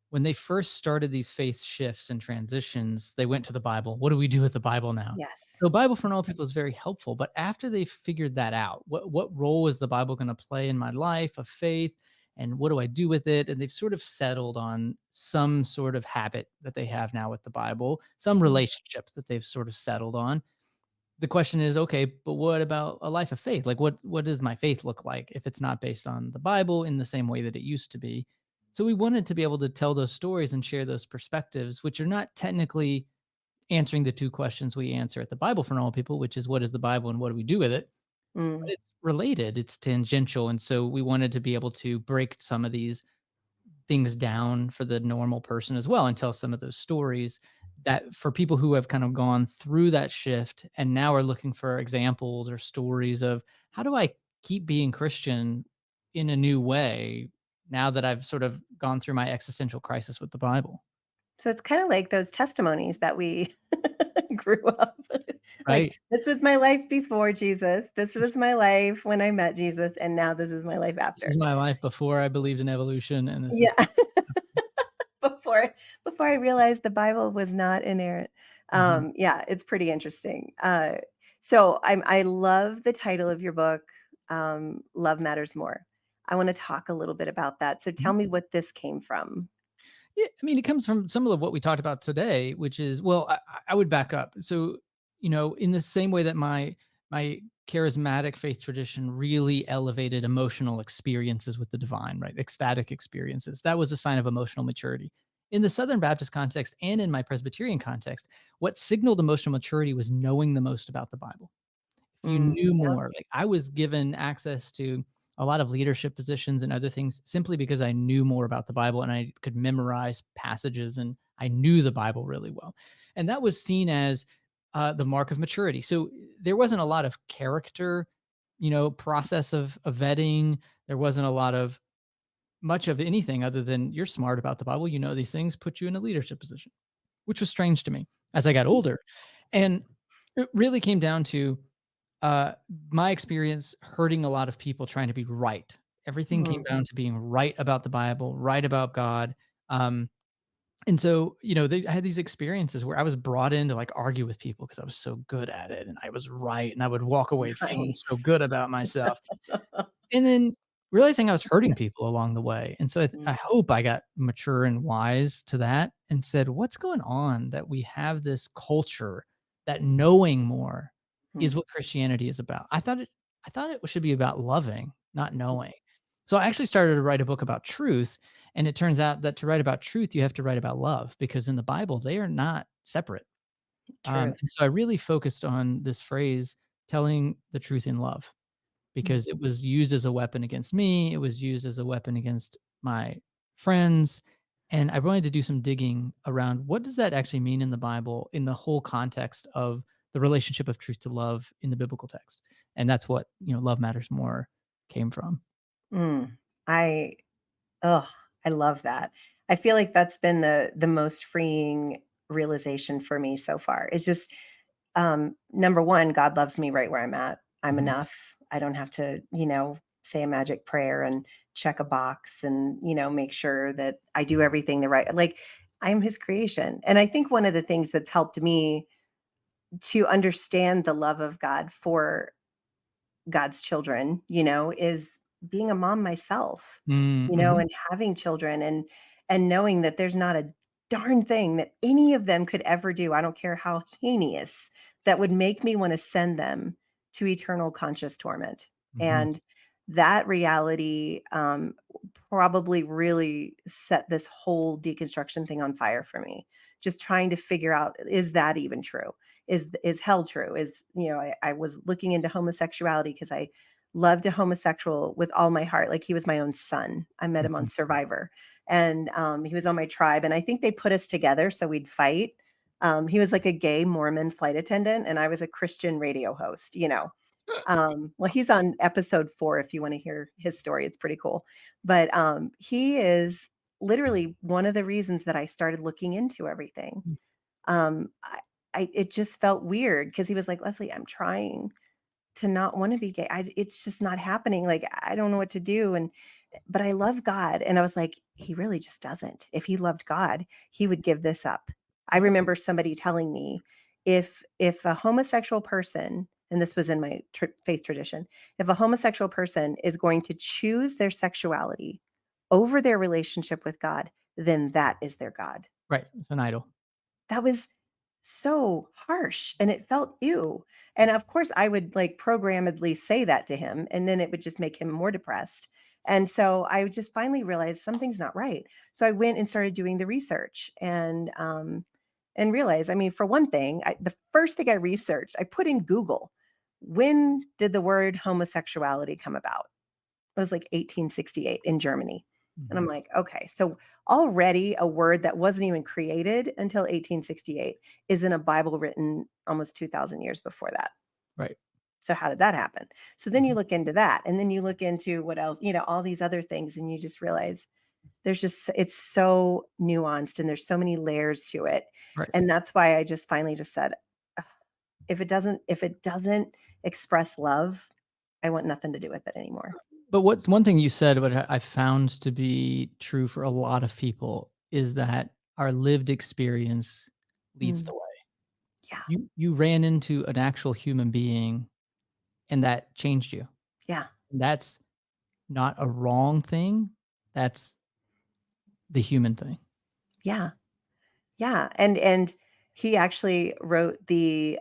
when they first started these faith shifts and transitions, they went to the Bible. What do we do with the Bible now? Yes. So Bible for all people is very helpful. But after they figured that out, what role is the Bible going to play in my life of faith? And what do I do with it? And they've sort of settled on some sort of habit that they have now with the Bible, some Mm, relationship that they've sort of settled on. The question is, okay, but what about a life of faith? Like what does my faith look like if it's not based on the Bible in the same way that it used to be? So we wanted to be able to tell those stories and share those perspectives, which are not technically answering the two questions we answer at the Bible for normal people, which is what is the Bible and what do we do with it? Mm. It's related, it's tangential, and so we wanted to be able to break some of these things down for the normal person as well and tell some of those stories that for people who have kind of gone through that shift and now are looking for examples or stories of how do I keep being Christian in a new way now that I've sort of gone through my existential crisis with the Bible, So it's kinda like those testimonies that we grew up. Like, right? this was my life before Jesus, this was my life when I met Jesus, and now this is my life This is after. my life before I believed in evolution, and this is Yeah. Before before I realized the Bible was not inerrant. Mhm, Yeah, it's pretty interesting. So I love the title of your book, Love Matters More. I wanna talk a little bit about that. So mhm. tell me what this came from. Yeah, I mean, it comes from some of what we talked about today, which is well, I would back up. So, in the same way that my charismatic faith tradition really elevated emotional experiences with the divine, right? Ecstatic experiences. That was a sign of emotional maturity. In the Southern Baptist context and in my Presbyterian context, what signaled emotional maturity was knowing the most about the Bible. If you knew Yeah. more, like, I was given access to a lot of leadership positions and other things simply because I knew more about the Bible and I could memorize passages and I knew the Bible really well. And that was seen as the mark of maturity. So there wasn't a lot of character, process of vetting. There wasn't a lot of much of anything other than you're smart about the Bible. You know these things, put you in a leadership position, which was strange to me as I got older. And it really came down to uh, my experience hurting a lot of people trying to be right. Everything came Mm, down to being right about the Bible, right about God. Um, and so, I had these experiences where I was brought in to like argue with people because I was so good at it and I was right. And I would walk away feeling so nice. good about myself. And then realizing I was hurting people along the way. And so I Mm, hope I got mature and wise to that and said, what's going on that we have this culture that knowing more is mm, what Christianity is about? I thought it should be about loving, not mm, knowing. So I actually started to write a book about truth. And it turns out that to write about truth, you have to write about love because in the Bible, they are not separate. truth. And so I really focused on this phrase, telling the truth in love Mm, because it was used as a weapon against me. It was used as a weapon against my friends. And I wanted to do some digging around what does that actually mean in the Bible in the whole context of the relationship of truth to love in the biblical text. And that's what, Love Matters More came from. mm. I Oh, I love that. I feel like that's been the most freeing realization for me so far. It's just, number 1, God loves me right where I'm at. I'm Mhm. enough. I don't have to, say a magic prayer and check a box and, make sure that I do everything the right like, I'm his creation. And I think one of the things that's helped me to understand the love of God for God's children, is being a mom myself, Mm, mhm. and having children and knowing that there's not a darn thing that any of them could ever do, I don't care how heinous, that would make me wanna send them to eternal conscious torment. Mhm. And that reality, probably really set this whole deconstruction thing on fire for me. Just trying to figure out, is that even true? Is hell true? I was looking into homosexuality because I loved a homosexual with all my heart. Like he was my own son. I met him on Mhm. Survivor, and he was on my tribe. And I think they put us together so we'd fight. He was like a gay Mormon flight attendant, and I was a Christian radio host. Well, he's on episode 4 if you wanna hear his story, it's pretty cool. But, he is literally one of the reasons that I started looking into everything. Mm. I it just felt weird because he was like, "Leslie, I'm trying to not wanna be gay. It's just not happening, like, I don't know what to do," and but I love God, and I was like, "He really just doesn't. If he loved God, he would give this up." I remember somebody telling me, if a homosexual person, and this was in my faith tradition, if a homosexual person is going to choose their sexuality over their relationship with God, then that is their God. Right. It's an idol. That was so harsh and it felt ew. And of course, I would like programmedly say that to him, and then it would just make him more depressed. And so I just finally realized something's not right. So I went and started doing the research and realized, I mean, for one thing, the first thing I researched, I put in Google, when did the word homosexuality come about? It was like 1868 in Germany. And I'm Mhm. like, okay, so already a word that wasn't even created until 1868 is in a Bible written almost 2,000 years before that. Right. So how did that happen? So then you Mhm. look into that, and then you look into what else, all these other things, and you just realize it's so nuanced and there's so many layers to it. Right. And that's why I just finally just said, "Ugh, if it doesn't express love, I want nothing to do with it anymore." But what's one thing you said, what I found to be true for a lot of people is that our lived experience leads Mm, the way. yeah, You ran into an actual human being and that changed you. yeah, And that's not a wrong thing. That's the human thing. yeah. Yeah, and he actually wrote the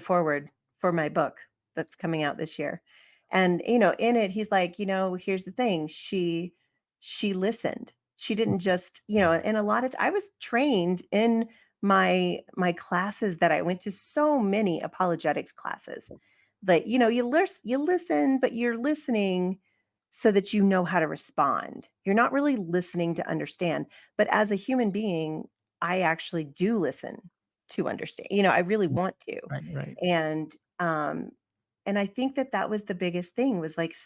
foreword for my book that's coming out this year. And in it he's like, here's the thing, she listened. She didn't just, and a lot of I was trained in my classes that I went to, so many apologetics classes. But you listen, but you're listening so that you know how to respond. You're not really listening to understand. But as a human being, I actually do listen to understand. I really want to. Right, right. And and I think that that was the biggest thing, was like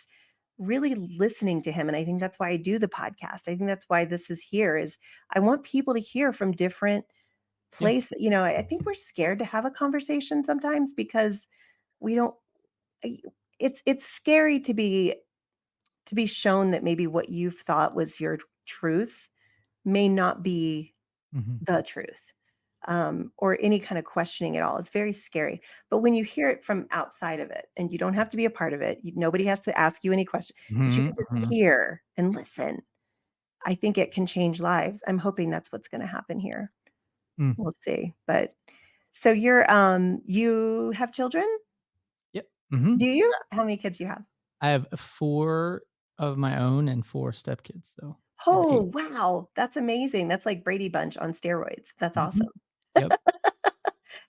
really listening to him. And I think that's why I do the podcast. I think that's why this is here, is I want people to hear from different Yeah. places. I think we're scared to have a conversation sometimes because we don't I- it's scary to be shown that maybe what you've thought was your truth may not be Mhm. the truth, or any kind of questioning at all. It's very scary. But when you hear it from outside of it, and you don't have to be a part of it, nobody has to ask you any question, but you Mhm, can just mhm. hear and listen. I think it can change lives. I'm hoping that's what's going to happen here. Mm. We'll see. But so you have children? Yep. Mhm. Do you? How many kids do you have? I have 4 of my own and 4 stepkids, so we have Oh, 8. wow. That's amazing. That's like Brady Bunch on steroids. That's Mhm. awesome. Yep.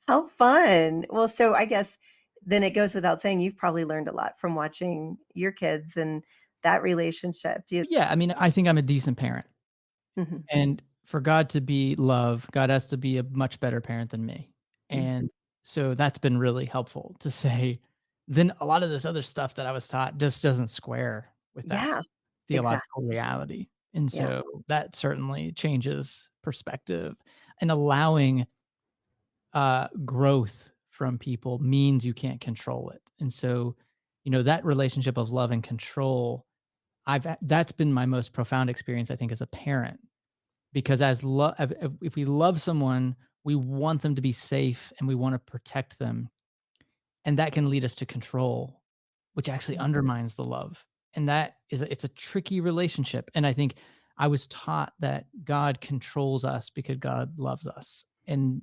How fun. Well, so I guess then it goes without saying you've probably learned a lot from watching your kids and that relationship. Do you Yeah, I mean, I think I'm a decent parent, Mhm, and for God to be love, God has to be a much better parent than me, mm. and so that's been really helpful to say, then a lot of this other stuff that I was taught just doesn't square with that Yeah, theological exactly. reality, and Yeah, so that certainly changes perspective, and allowing growth from people means you can't control it. And so, that relationship of love and control, that's been my most profound experience, I think, as a parent. Because if we love someone, we want them to be safe and we want to protect them, and that can lead us to control, which actually mm, undermines the love. And it's a tricky relationship. And I think I was taught that God controls us because God loves us. And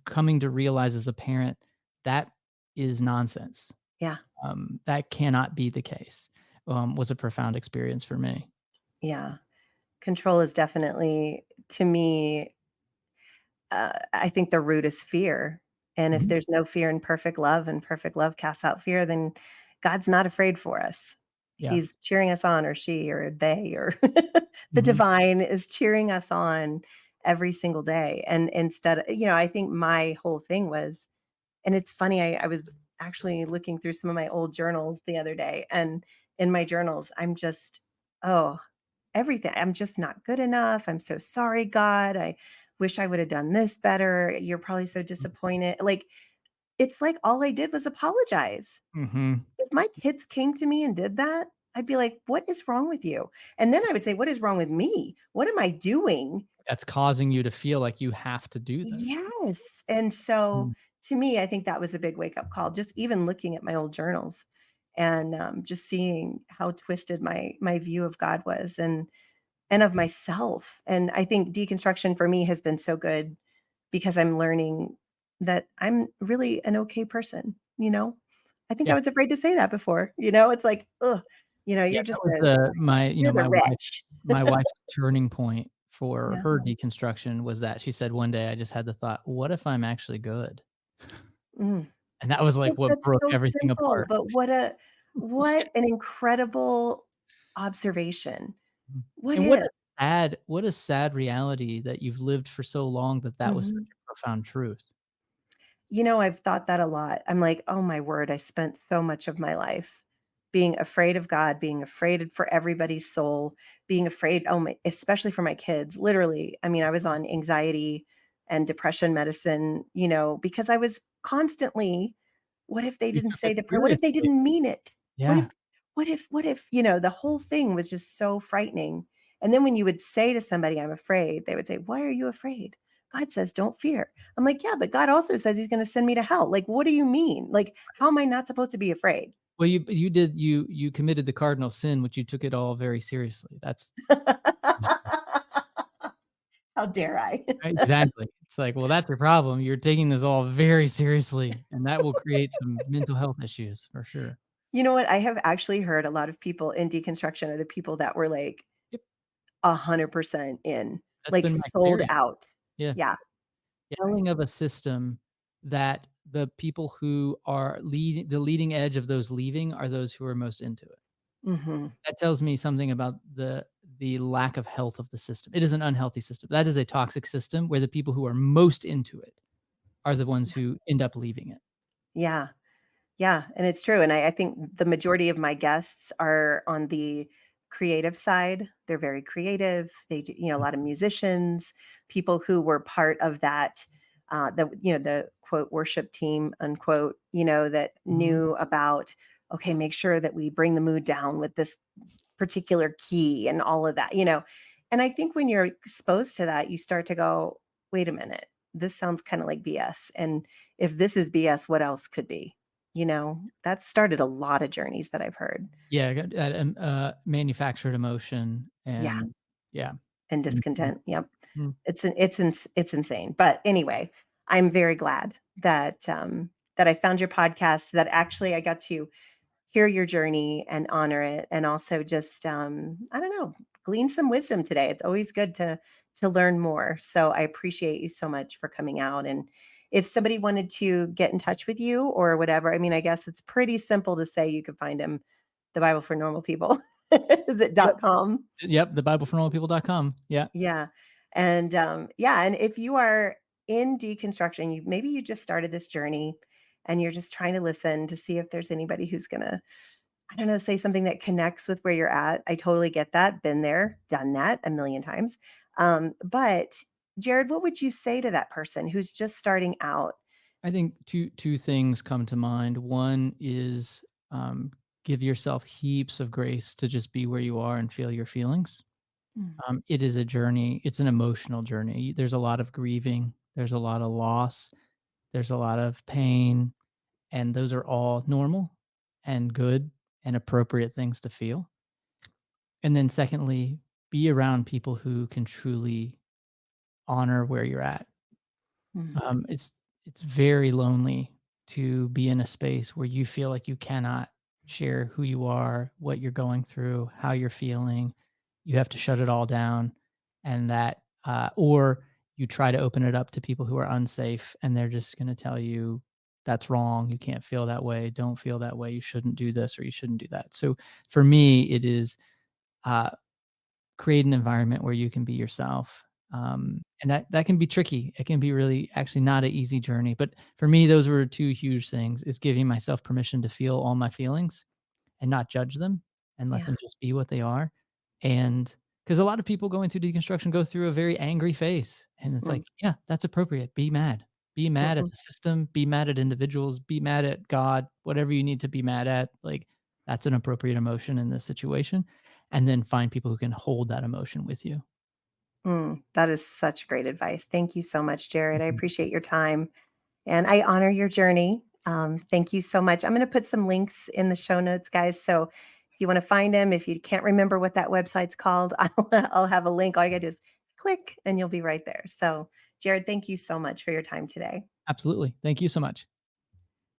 coming to realize as a parent that is nonsense. yeah, That cannot be the case. Was a profound experience for me. yeah. Control is definitely, to me, I think the root is fear. And if Mhm. there's no fear in perfect love, and perfect love casts out fear, then God's not afraid for us. Yeah. He's cheering us on, or she, or they, or the Mhm. divine is cheering us on every single day. And instead, I think my whole thing was, and it's funny, I was actually looking through some of my old journals the other day, and in my journals, I'm just, oh, everything. I'm just not good enough. I'm so sorry, God. I wish I would have done this better. You're probably so disappointed. Like, it's like all I did was apologize. Mhm. If my kids came to me and did that, I'd be like, "What is wrong with you?" And then I would say, "What is wrong with me? What am I doing?" That's causing you to feel like you have to do this. Yes. And so Mm. to me, I think that was a big wake up call, just even looking at my old journals, and just seeing how twisted my view of God was, and of myself. And I think deconstruction for me has been so good because I'm learning that I'm really an okay person. I think I Yeah. was afraid to say that before. It's like, ugh, Yeah, you're that just was, you're the wretch. my wife's turning point for Yeah. her deconstruction was that she said one day, I just had the thought, "What if I'm actually good?" Mm. And that was, like, Like, what that's broke so everything simple, apart. but Yeah. what an incredible observation. Mhm. What And is? what a sad reality that you've lived for so long that that was such Mhm. a profound truth. You know, I've thought that a lot. I'm like, "Oh my word, I spent so much of my life being afraid of God, being afraid for everybody's soul, being afraid, oh my, especially for my kids." Literally, I mean, I was on anxiety and depression medicine, because I was constantly, what if they You didn't took say it the prayer? What if they seriously. didn't mean it? What if Yeah. what if, the whole thing was just so frightening. And then when you would say to somebody, "I'm afraid," they would say, "Why are you afraid? God says, don't fear." I'm like, "Yeah, but God also says he's going to send me to hell." Like, what do you mean? Like, how am I not supposed to be afraid? Well, you committed the cardinal sin, which you took it all very seriously. That's How dare I? right, exactly. It's like, well, that's your problem. You're taking this all very seriously, and that will create some mental health issues for sure. You know what? I have actually heard a lot of people in deconstruction are the people that were like Yep, 100% in, that's like been my sold experience. out. Yeah. Yeah. Telling of a system that the people who are leading edge of those leaving are those who are most into it. Mhm. That tells me something about the lack of health of the system. It is an unhealthy system. That is a toxic system where the people who are most into it are the ones who end up leaving it. Yeah. Yeah, and it's true, and I think the majority of my guests are on the creative side. They're very creative. They do, a lot of musicians, people who were part of that, the quote worship team unquote, that Mhm. knew about, okay, make sure that we bring the mood down with this particular key and all of that. And I think when you're exposed to that, you start to go, wait a minute, this sounds kind of like BS. And if this is BS, what else could be? That started a lot of journeys that I've heard. Yeah, manufactured emotion Yeah, and yeah. and Mhm. discontent. Yep. Mm. It's insane. But anyway, I'm very glad that I found your podcast, that actually I got to hear your journey and honor it, and also just I don't know, glean some wisdom today. It's always good to learn more. So I appreciate you so much for coming out. And if somebody wanted to get in touch with you or whatever, I mean, I guess it's pretty simple to say you could find him, the Bible for Normal People. Is it Yep, .com? yep, thebiblefornormalpeople.com. Yeah. Yeah. And yeah, and if you are in deconstruction, maybe you just started this journey and you're just trying to listen to see if there's anybody who's going to, I don't know, say something that connects with where you're at. I totally get that. Been there, done that a million times. But Jared, what would you say to that person who's just starting out? I think two things come to mind. One is, give yourself heaps of grace to just be where you are and feel your feelings. Mm, It is a journey. It's an emotional journey. There's a lot of grieving. There's a lot of loss. There's a lot of pain, and those are all normal and good and appropriate things to feel. And then secondly, be around people who can truly honor where you're at. mm, It's very lonely to be in a space where you feel like you cannot share who you are, what you're going through, how you're feeling. You have to shut it all down, and that, or you try to open it up to people who are unsafe, and they're just going to tell you that's wrong. You can't feel that way. Don't feel that way. You shouldn't do this or you shouldn't do that. So for me, it is uh, create an environment where you can be yourself. And that can be tricky. It can be really actually not an easy journey. But for me, those were two huge things is giving myself permission to feel all my feelings and not judge them and let yeah. them just be what they are. And because a lot of people going through deconstruction go through a very angry phase. And it's Mm, like, yeah, that's appropriate. Be mad. Be mad at mhm, the system, be mad at individuals, be mad at God, whatever you need to be mad at. Like that's an appropriate emotion in this situation. And then find people who can hold that emotion with you. That is such great advice. Thank you so much, Jared. I Mhm. appreciate your time. And I honor your journey. Thank you so much. I'm going to put some links in the show notes, guys. So if you want to find him, if you can't remember what that website's called, I'll have a link. All you got to do is click and you'll be right there. So, Jared, thank you so much for your time today. Absolutely. Thank you so much.